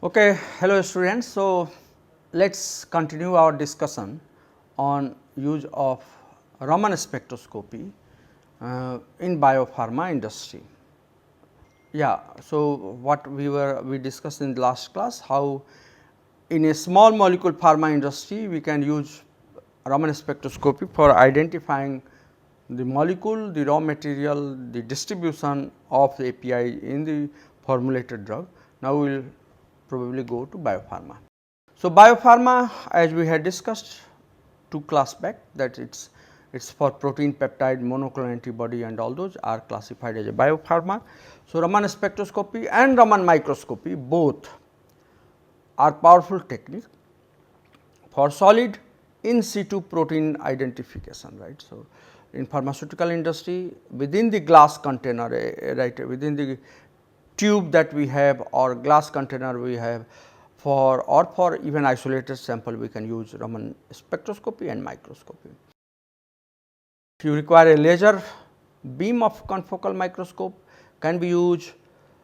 Okay, hello students. So, let us continue our discussion on use of Raman spectroscopy in biopharma industry. Yeah, so what we discussed in the last class, how in a small molecule pharma industry we can use Raman spectroscopy for identifying the molecule, the raw material, the distribution of the API in the formulated drug. Now, we will probably go to biopharma. So, biopharma, as we had discussed 2 class back, that it is for protein, peptide, monoclonal antibody and all those are classified as a biopharma. So, Raman spectroscopy and Raman microscopy both are powerful techniques for solid in situ protein identification, right. So, in pharmaceutical industry, within the glass container, right, within the tube that we have or glass container we have, for even isolated sample we can use Raman spectroscopy and microscopy. If you require a laser beam of confocal microscope can be used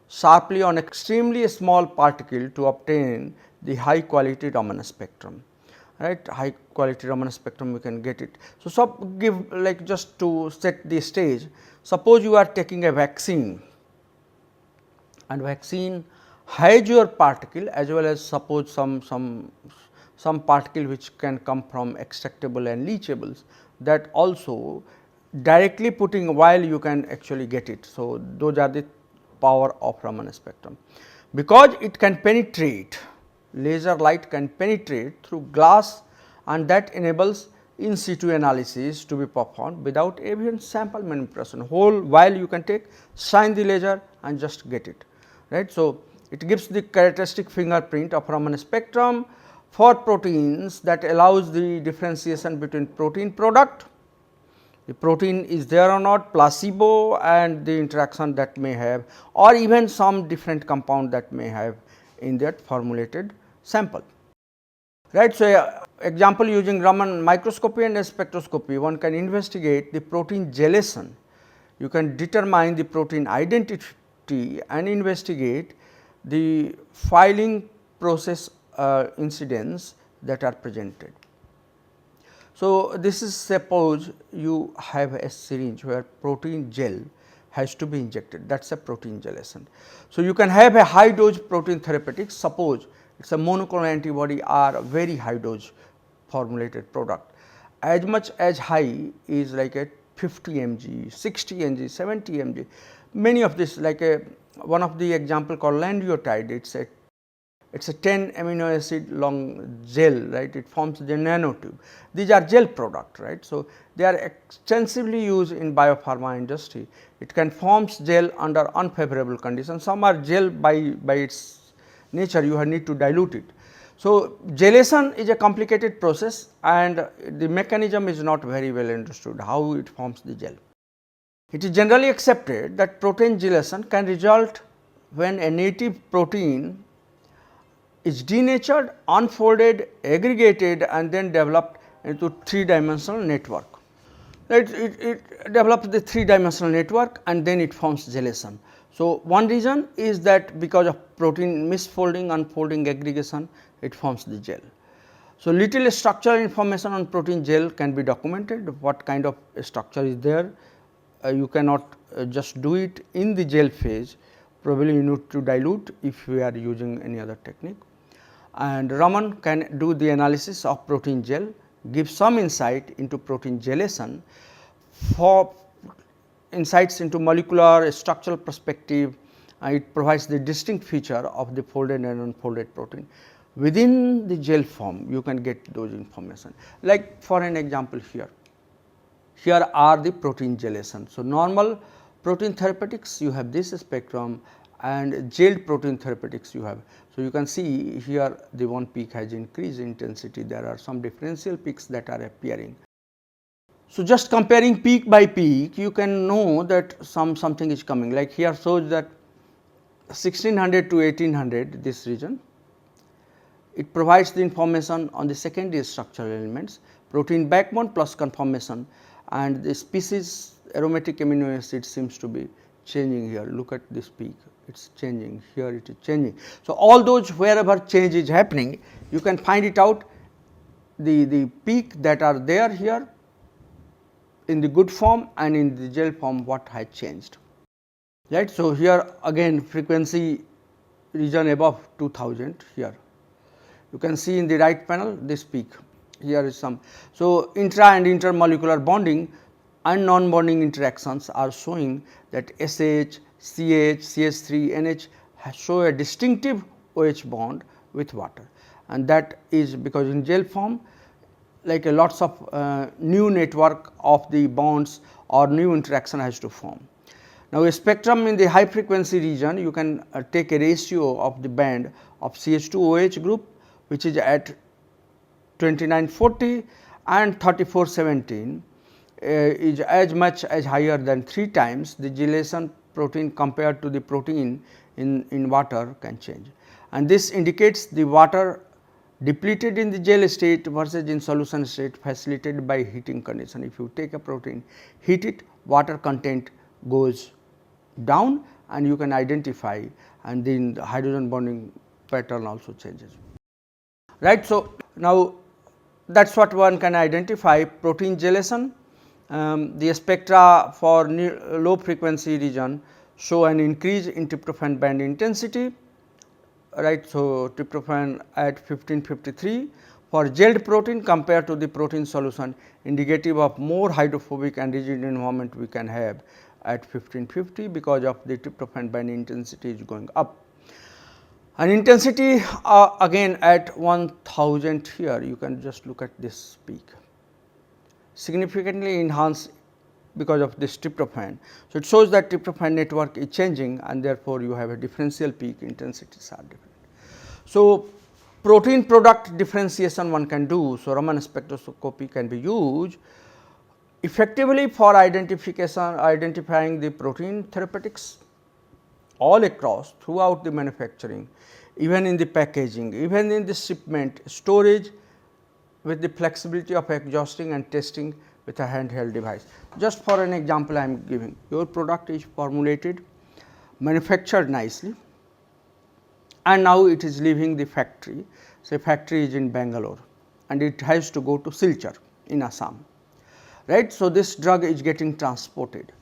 sharply on extremely small particle to obtain the high quality Raman spectrum, right. High quality Raman spectrum we can get it. So, give like just to set the stage, suppose you are taking a vaccine and vaccine has your particle as well as suppose some particle which can come from extractable and leachables, that also directly putting while you can actually get it. So, those are the power of Raman spectrum, because it can penetrate, laser light can penetrate through glass and that enables in situ analysis to be performed without even sample manipulation, whole while you can take, shine the laser and just get it, right. So, it gives the characteristic fingerprint of Raman spectrum for proteins that allows the differentiation between protein product, the protein is there or not, placebo and the interaction that may have, or even some different compound that may have in that formulated sample, right. So, example using Raman microscopy and spectroscopy, one can investigate the protein gelation, you can determine the protein identity and investigate the filing process incidents that are presented. So, this is suppose you have a syringe where protein gel has to be injected, that is a protein gelation. So, you can have a high dose protein therapeutics, suppose it is a monoclonal antibody or a very high dose formulated product, as much as high is like a 50 mg, 60 mg, 70 mg, many of this like a one of the example called lanreotide, it is a 10 amino acid long gel, right, it forms the nanotube, these are gel product, right. So, they are extensively used in biopharma industry, it can forms gel under unfavorable conditions, some are gel by its nature, you need to dilute it. So, gelation is a complicated process and the mechanism is not very well understood how it forms the gel. It is generally accepted that protein gelation can result when a native protein is denatured, unfolded, aggregated and then developed into 3-dimensional network. It develops the 3-dimensional network and then it forms gelation. So, one reason is that because of protein misfolding, unfolding, aggregation, it forms the gel. So, little structural information on protein gel can be documented, what kind of structure is there. You cannot just do it in the gel phase, probably you need to dilute if we are using any other technique. And Raman can do the analysis of protein gel, give some insight into protein gelation, for insights into molecular structural perspective, it provides the distinct feature of the folded and unfolded protein. Within the gel form you can get those information, like for an example here are the protein gelation. So, normal protein therapeutics you have this spectrum and gelled protein therapeutics you have. So, you can see here the one peak has increased intensity, there are some differential peaks that are appearing. So, just comparing peak by peak you can know that something is coming, like here shows that 1600 to 1800 this region. It provides the information on the secondary structural elements, protein backbone plus conformation, and the species aromatic amino acid seems to be changing here. Look at this peak, it is changing, here it is changing. So, all those wherever change is happening, you can find it out, the peak that are there here in the good form and in the gel form what has changed, right. So, here again frequency region above 2000 here. You can see in the right panel this peak, here is some. So, intra and intermolecular bonding and non-bonding interactions are showing that SH, CH, CH3, NH show a distinctive OH bond with water, and that is because in gel form like a lots of new network of the bonds or new interaction has to form. Now, a spectrum in the high frequency region, you can take a ratio of the band of CH2OH group, which is at 2940 and 3417 is as much as higher than 3 times the gelation protein compared to the protein in water can change. And this indicates the water depleted in the gel state versus in solution state facilitated by heating condition. If you take a protein, heat it, water content goes down and you can identify, and then the hydrogen bonding pattern also changes, right. So, now that is what one can identify protein gelation. The spectra for low frequency region show an increase in tryptophan band intensity, right. So, tryptophan at 1553 for gelled protein compared to the protein solution, indicative of more hydrophobic and rigid environment we can have at 1550 because of the tryptophan band intensity is going up. And intensity again at 1000 here, you can just look at this peak, significantly enhanced because of this tryptophan. So, it shows that tryptophan network is changing and therefore, you have a differential peak, intensities are different. So, protein product differentiation one can do. So, Raman spectroscopy can be used effectively for identifying the protein therapeutics all across throughout the manufacturing, even in the packaging, even in the shipment, storage, with the flexibility of exhausting and testing with a handheld device. Just for an example I am giving, your product is formulated, manufactured nicely, and now it is leaving the factory. Say factory is in Bangalore and it has to go to Silchar in Assam, right. So, this drug is getting transported.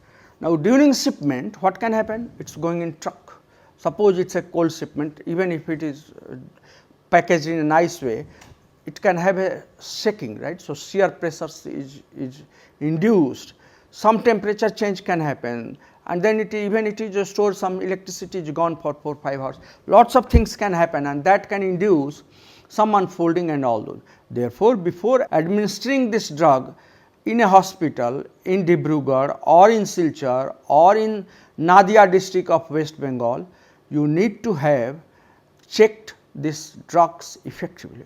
Now, during shipment what can happen? It is going in truck. Suppose it is a cold shipment, even if it is packaged in a nice way, it can have a shaking, right. So, shear pressure is induced, some temperature change can happen, and then even it is stored, some electricity is gone for 4-5 hours, lots of things can happen and that can induce some unfolding and all those. Therefore, before administering this drug in a hospital in Dibrugarh or in Silchar or in Nadia district of West Bengal, you need to have checked these drugs effectively.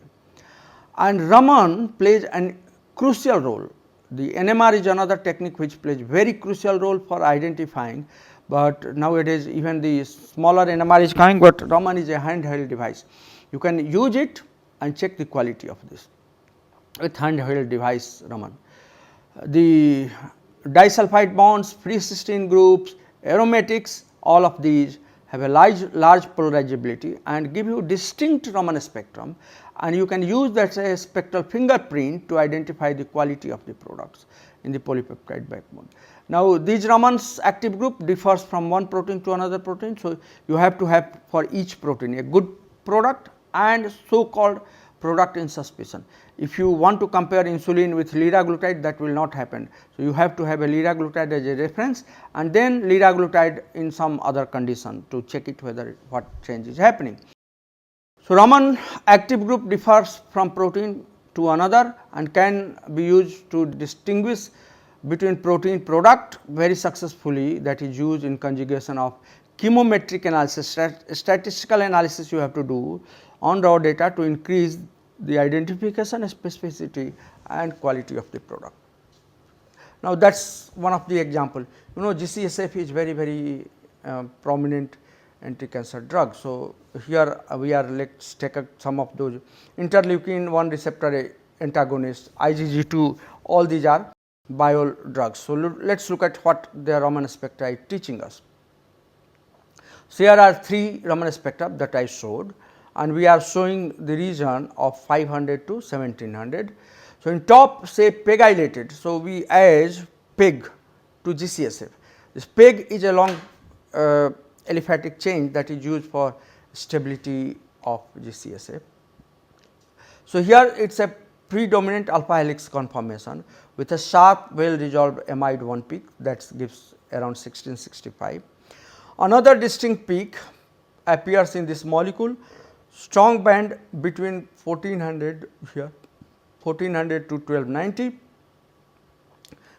And Raman plays a crucial role. The NMR is another technique which plays very crucial role for identifying, but nowadays even the smaller NMR is coming, but Raman is a handheld device. You can use it and check the quality of this with handheld device Raman. The disulfide bonds, free cysteine groups, aromatics, all of these have a large polarizability and give you distinct Raman spectrum, and you can use that as a spectral fingerprint to identify the quality of the products in the polypeptide backbone. Now, these Raman's active group differs from one protein to another protein. So, you have to have for each protein a good product and so called product in suspicion. If you want to compare insulin with liraglutide, that will not happen. So, you have to have a liraglutide as a reference and then liraglutide in some other condition to check it whether what change is happening. So, Raman active group differs from protein to another and can be used to distinguish between protein product very successfully, that is used in conjugation of chemometric analysis, statistical analysis you have to do on raw data to increase the identification, specificity and quality of the product. Now, that is one of the example. You know, GCSF is very prominent anti-cancer drug. So, here we are, let us take some of those interleukin 1 receptor antagonists, IgG2, all these are bio drugs. So, let us look at what the Raman spectra is teaching us. So, here are 3 Raman spectra that I showed, and we are showing the region of 500 to 1700. So, in top say PEGylated, so we add PEG to GCSF. This PEG is a long aliphatic chain that is used for stability of GCSF. So, here it is a predominant alpha helix conformation with a sharp well resolved amide 1 peak that gives around 1665. Another distinct peak appears in this molecule, strong band between 1400 here 1400 to 1290.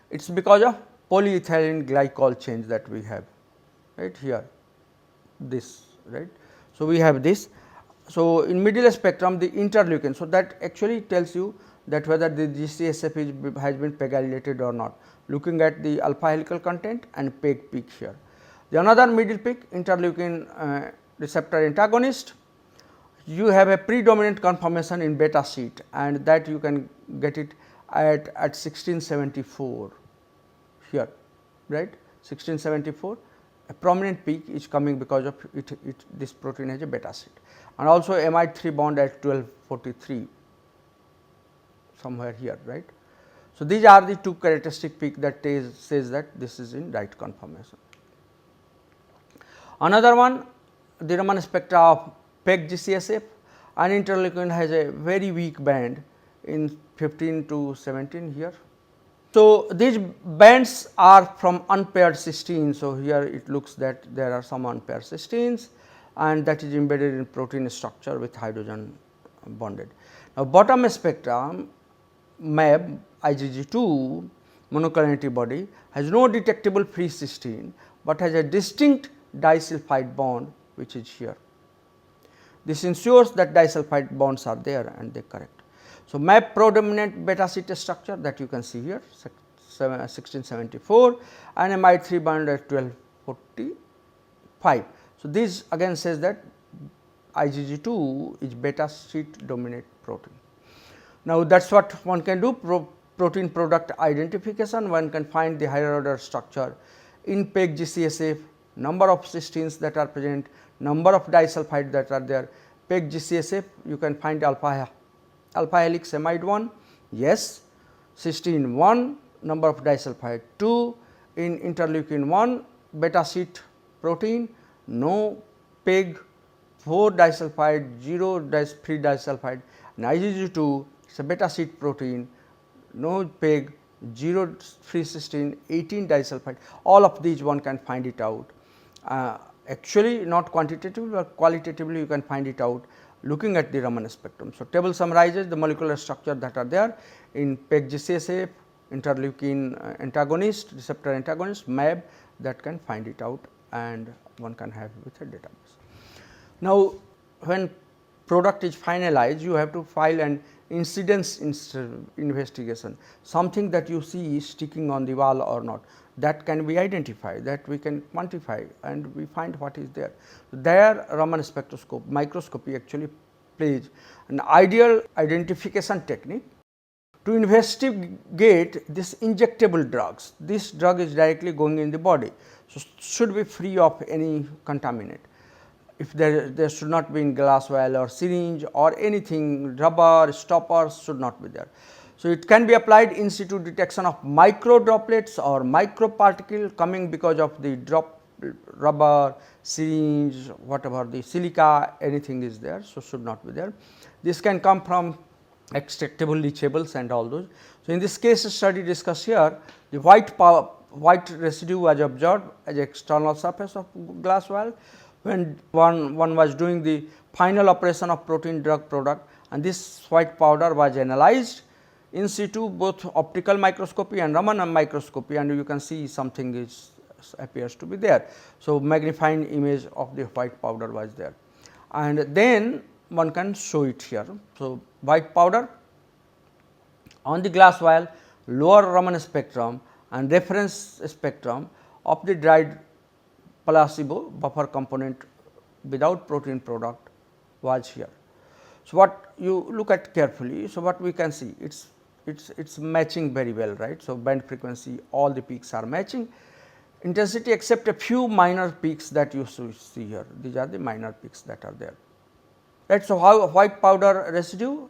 It is because of polyethylene glycol change that we have right here, this right. So, we have this. So, in middle spectrum the interleukin, so that actually tells you that whether the GCSF has been PEGylated or not, looking at the alpha helical content and PEG peak here. The another middle peak interleukin receptor antagonist, you have a predominant conformation in beta sheet, and that you can get it at 1674 here right 1674. A prominent peak is coming because of this protein has a beta sheet, and also amide 3 bond at 1243 somewhere here right. So, these are the 2 characteristic peak that says that this is in right conformation. Another one, the Raman spectra of PEG GCSF, and interleukin has a very weak band in 15 to 17 here. So, these bands are from unpaired cysteines. So, here it looks that there are some unpaired cysteines, and that is embedded in protein structure with hydrogen bonded. Now, bottom spectrum MAB IgG2 monoclonal antibody has no detectable free cysteine, but has a distinct disulfide bond which is here. This ensures that disulfide bonds are there and they correct. So, MAB predominant beta sheet structure that you can see here 1674 and amide 3 bond at 1245. So, this again says that IgG2 is beta sheet dominant protein. Now, that is what one can do, protein product identification. One can find the higher order structure in PEG GCSF, number of cysteines that are present, number of disulfide that are there. PEG GCSF you can find alpha helix amide 1, yes, cysteine 1, number of disulfide 2, in interleukin 1 beta sheet protein, no PEG, 4 disulfide, 0 free disulfide, and IgG2 is a beta sheet protein, no PEG, 0 free cysteine, 18 disulfide, all of these one can find it out. Actually not quantitatively but qualitatively you can find it out looking at the Raman spectrum. So, table summarizes the molecular structure that are there in PEG GCSF, interleukin antagonist, receptor antagonist, MAB, that can find it out and one can have with a database. Now, when product is finalized, you have to file an incidence investigation, something that you see is sticking on the wall or not, that can be identified, that we can quantify and we find what is there. There Raman spectroscope microscopy actually plays an ideal identification technique to investigate this injectable drugs. This drug is directly going in the body, so should be free of any contaminant. If there should not be in glass vial or syringe or anything, rubber, stoppers should not be there. So, it can be applied in situ detection of micro droplets or micro particle coming because of the drop rubber, syringe, whatever the silica, anything is there, so should not be there. This can come from extractable leachables and all those. So, in this case study discussed here, the white residue was observed as external surface of glass vial when one was doing the final operation of protein drug product, and this white powder was analyzed in situ both optical microscopy and Raman microscopy, and you can see something is appears to be there. So, magnifying image of the white powder was there, and then one can show it here. So, white powder on the glass vial, lower Raman spectrum and reference spectrum of the dried placebo buffer component without protein product was here. So, what you look at carefully, so what we can see, it's matching very well, right. So, band frequency, all the peaks are matching, intensity except a few minor peaks that you see here, these are the minor peaks that are there, right. So, how white powder residue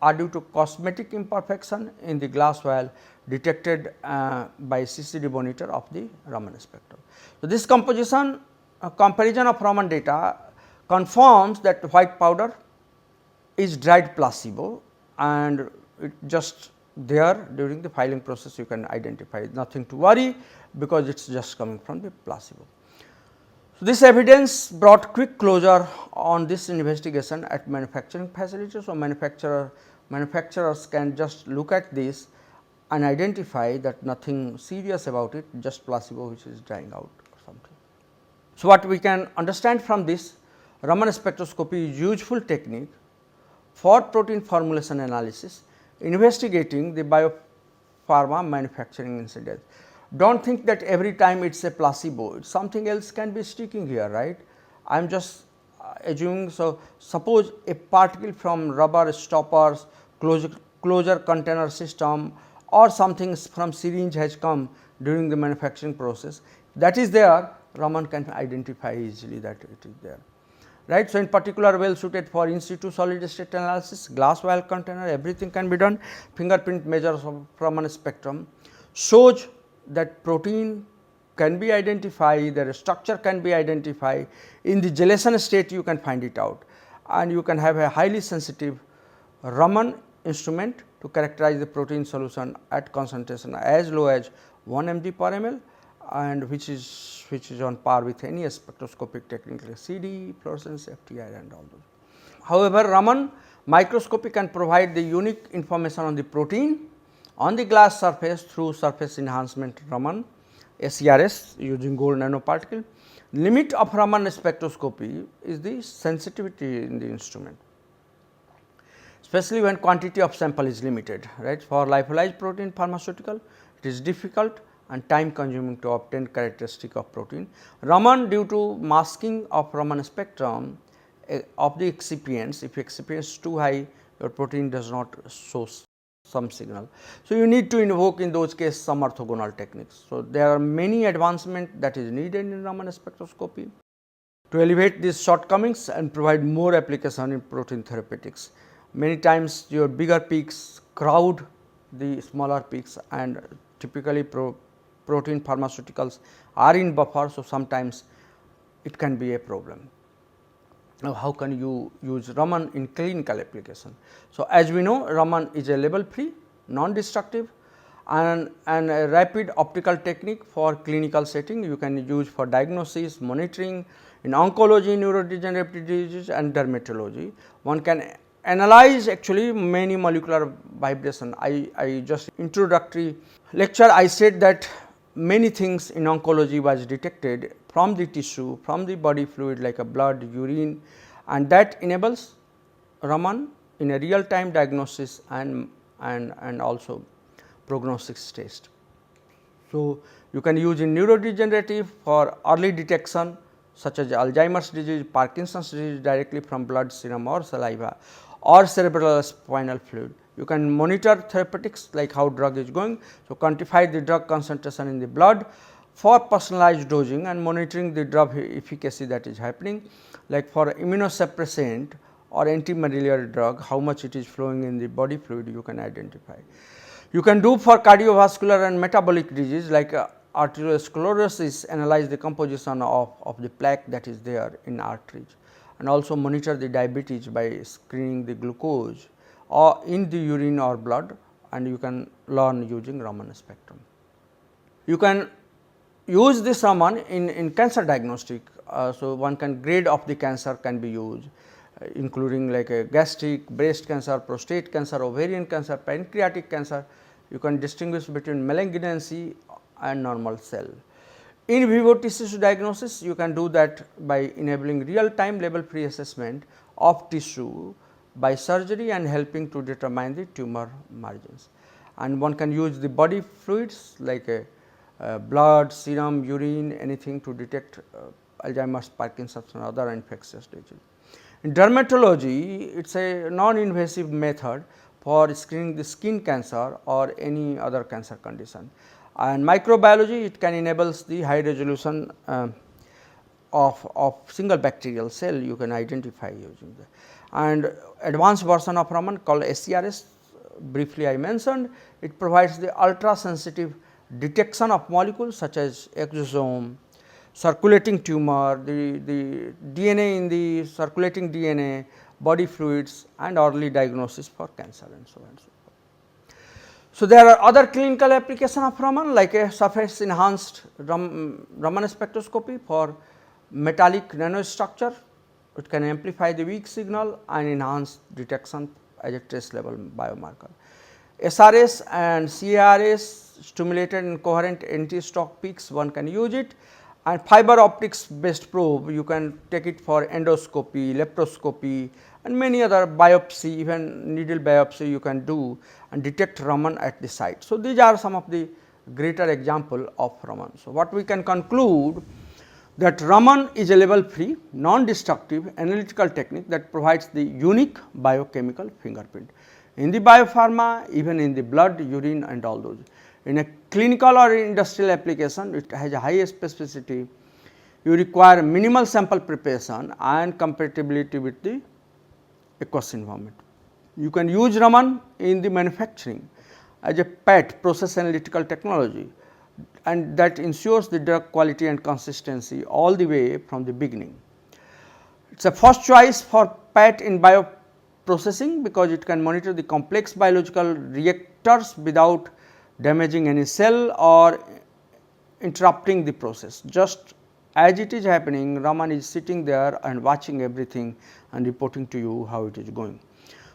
are due to cosmetic imperfection in the glass vial detected by CCD monitor of the Raman spectrum. So, this composition comparison of Raman data confirms that white powder is dried placebo, and it just there during the filing process you can identify, nothing to worry because it is just coming from the placebo. So, this evidence brought quick closure on this investigation at manufacturing facility. So, manufacturers can just look at this and identify that nothing serious about it, just placebo which is drying out or something. So, what we can understand from this, Raman spectroscopy is useful technique for protein formulation analysis, investigating the biopharma manufacturing incidents. Do not think that every time it is a placebo, something else can be sticking here, right. I am just assuming. So, suppose a particle from rubber stoppers, closure container system or something from syringe has come during the manufacturing process, that is there, Raman can identify easily that it is there, right. So, in particular well suited for in situ solid state analysis, glass vial container, everything can be done. Fingerprint measures of Raman spectrum shows that protein can be identified, their structure can be identified, in the gelation state you can find it out, and you can have a highly sensitive Raman instrument to characterize the protein solution at concentration as low as 1 mg per ml, and which is on par with any spectroscopic technique like CD, fluorescence, FTIR and all those. However, Raman microscopy can provide the unique information on the protein on the glass surface through surface enhancement Raman SERS using gold nanoparticle. Limit of Raman spectroscopy is the sensitivity in the instrument, especially when quantity of sample is limited, right. For lyophilized protein pharmaceutical, it is difficult and time consuming to obtain characteristic of protein. Raman, due to masking of Raman spectrum of the excipients, if excipient is too high, your protein does not show some signal. So, you need to invoke in those cases some orthogonal techniques. So, there are many advancement that is needed in Raman spectroscopy to elevate these shortcomings and provide more application in protein therapeutics. Many times your bigger peaks crowd the smaller peaks, and typically protein pharmaceuticals are in buffer. So, sometimes it can be a problem. Now, how can you use Raman in clinical application? So, as we know, Raman is a label free, non-destructive and a rapid optical technique for clinical setting. You can use for diagnosis, monitoring in oncology, neurodegenerative diseases and dermatology. One can analyze actually many molecular vibration. I just introductory lecture I said that many things in oncology was detected from the tissue, from the body fluid like a blood, urine, and that enables Raman in a real time diagnosis and also prognostics test. So, you can use in neurodegenerative for early detection such as Alzheimer's disease, Parkinson's disease directly from blood, serum or saliva or cerebral spinal fluid. You can monitor therapeutics like how drug is going. So, quantify the drug concentration in the blood for personalized dosing and monitoring the drug efficacy that is happening, like for immunosuppressant or anti-malarial drug, how much it is flowing in the body fluid you can identify. You can do for cardiovascular and metabolic disease like arteriosclerosis, analyze the composition of the plaque that is there in arteries, and also monitor the diabetes by screening the glucose or in the urine or blood, and you can learn using Raman spectrum. You can use this Raman in cancer diagnostic. So, one can grade of the cancer can be used, including like a gastric, breast cancer, prostate cancer, ovarian cancer, pancreatic cancer. You can distinguish between malignancy and normal cell. In vivo tissue diagnosis, you can do that by enabling real time label free assessment of tissue by surgery and helping to determine the tumor margins. And one can use the body fluids like blood, serum, urine, anything to detect Alzheimer's, Parkinson's and other infectious disease. In dermatology, it is a non-invasive method for screening the skin cancer or any other cancer condition. And microbiology, it can enables the high resolution of single bacterial cell you can identify using the. And advanced version of Raman called SCRS, briefly I mentioned, it provides the ultra sensitive detection of molecules such as exosome, circulating tumor, the DNA in the circulating DNA, body fluids and early diagnosis for cancer and so on and so forth. So, there are other clinical application of Raman like a surface enhanced Raman spectroscopy for metallic nanostructure. It can amplify the weak signal and enhance detection as a trace level biomarker. SRS and CARS stimulated and coherent anti-stalk peaks, one can use it, and fiber optics based probe you can take it for endoscopy, laparoscopy and many other biopsy, even needle biopsy you can do and detect Raman at the site. So, these are some of the greater example of Raman. So, what we can conclude that Raman is a level free, non-destructive analytical technique that provides the unique biochemical fingerprint in the biopharma, even in the blood, urine and all those. In a clinical or industrial application, it has a high specificity. You require minimal sample preparation and compatibility with the aqueous environment. You can use Raman in the manufacturing as a PAT, process analytical technology, and that ensures the drug quality and consistency all the way from the beginning. It is a first choice for PAT in bioprocessing because it can monitor the complex biological reactors without damaging any cell or interrupting the process. Just as it is happening, Raman is sitting there and watching everything and reporting to you how it is going.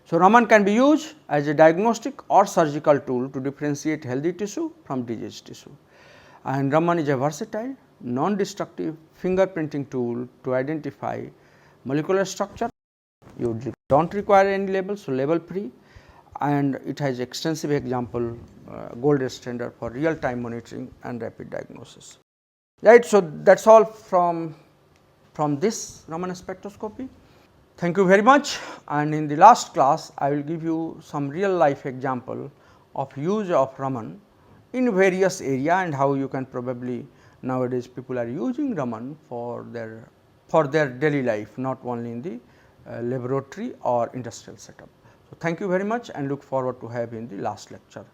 So, Raman can be used as a diagnostic or surgical tool to differentiate healthy tissue from diseased tissue. And Raman is a versatile, non-destructive fingerprinting tool to identify molecular structure. You do not require any label, so label free, and it has extensive example gold standard for real time monitoring and rapid diagnosis. Right. So, that is all from this Raman spectroscopy. Thank you very much, and in the last class I will give you some real life example of use of Raman in various area and how you can probably nowadays people are using Raman for their daily life, not only in the laboratory or industrial setup. So, thank you very much and look forward to have in the last lecture.